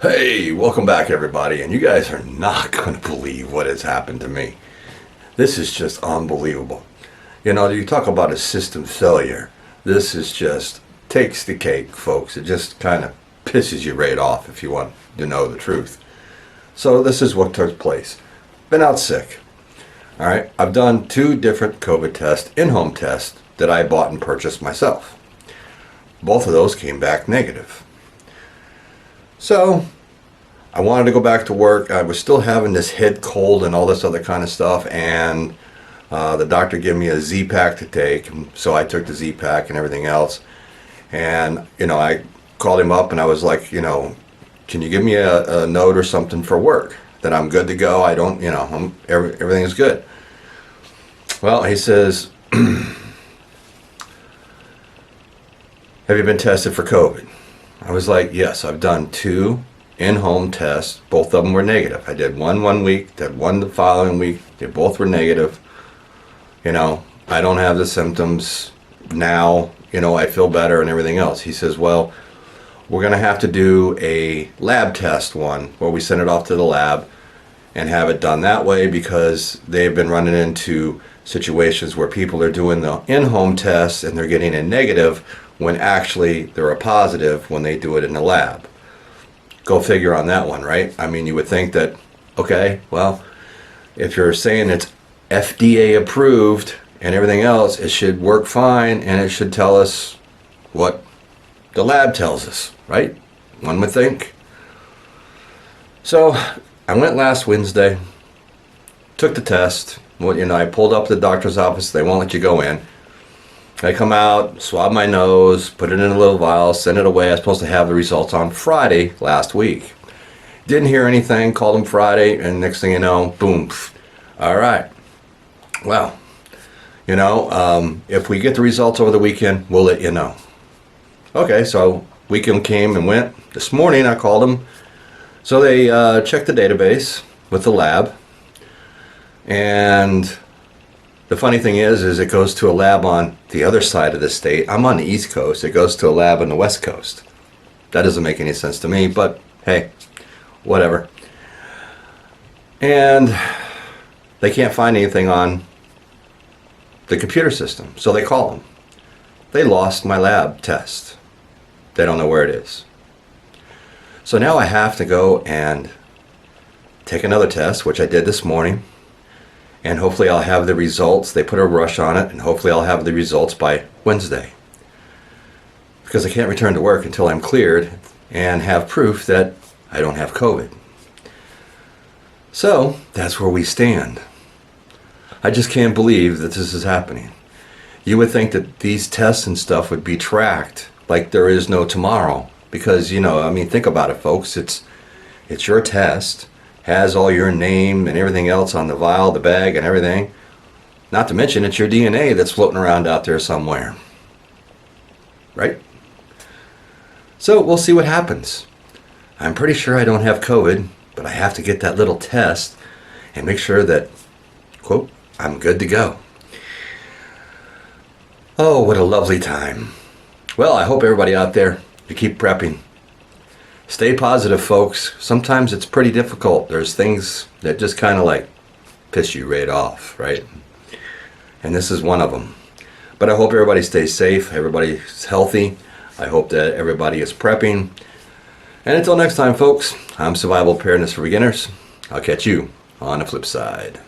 Hey, welcome back everybody, and you guys are not going to believe what has happened to me. This is just unbelievable. You know, you talk about a system failure. This is just takes the cake, folks. It just kind of pisses you right off if you want to know the truth. So this is what took place. Been out sick. All right, I've done 2 different COVID tests, in-home tests that I bought and purchased myself. Both of those came back negative. So I wanted to go back to work. I was still having this head cold and all this other kind of stuff, and the doctor gave me a Z-Pack to take, so I took the Z-Pack and everything else. And I called him up and I was like, can you give me a note or something for work that I'm good to go? I don't, everything is good. Well, he says, have you been tested for COVID? I was like, yes, I've done 2 in-home tests. Both of them were negative. I did one week, did one the following week. They both were negative. I don't have the symptoms now. I feel better and everything else. He says, well, we're going to have to do a lab test one where we send it off to the lab and have it done that way, because they've been running into situations where people are doing the in-home tests and they're getting a negative when actually they're a positive when they do it in the lab. Go figure on that one, right? I mean, you would think that, okay, well, if you're saying it's FDA approved and everything else, it should work fine and it should tell us what the lab tells us, right? One would think. So I went last Wednesday, took the test. I pulled up to the doctor's office. They won't let you go in. I come out, swab my nose, put it in a little vial, send it away. I was supposed to have the results on Friday last week. Didn't hear anything, called them Friday, and next thing you know, boom. All right. Well, if we get the results over the weekend, we'll let you know. Okay, so weekend came and went. This morning I called them. So they checked the database with the lab. And the funny thing is it goes to a lab on the other side of the state. I'm on the East Coast. It goes to a lab on the West Coast. That doesn't make any sense to me, but hey, whatever. And they can't find anything on the computer system, so they call them. They lost my lab test. They don't know where it is. So now I have to go and take another test, which I did this morning. And hopefully I'll have the results. They put a rush on it, and hopefully I'll have the results by Wednesday. Because I can't return to work until I'm cleared and have proof that I don't have COVID. So that's where we stand. I just can't believe that this is happening. You would think that these tests and stuff would be tracked like there is no tomorrow. Because, think about it, folks. It's your test. Has all your name and everything else on the vial, the bag, and everything. Not to mention it's your DNA that's floating around out there somewhere. Right? So we'll see what happens. I'm pretty sure I don't have COVID, but I have to get that little test and make sure that, quote, I'm good to go. Oh, what a lovely time. Well, I hope everybody out there, you keep prepping. Stay positive, folks. Sometimes it's pretty difficult. There's things that just kind of piss you right off, right? And this is one of them. But I hope everybody stays safe, everybody's healthy. I hope that everybody is prepping. And until next time, folks, I'm Survival Preparedness for Beginners. I'll catch you on the flip side.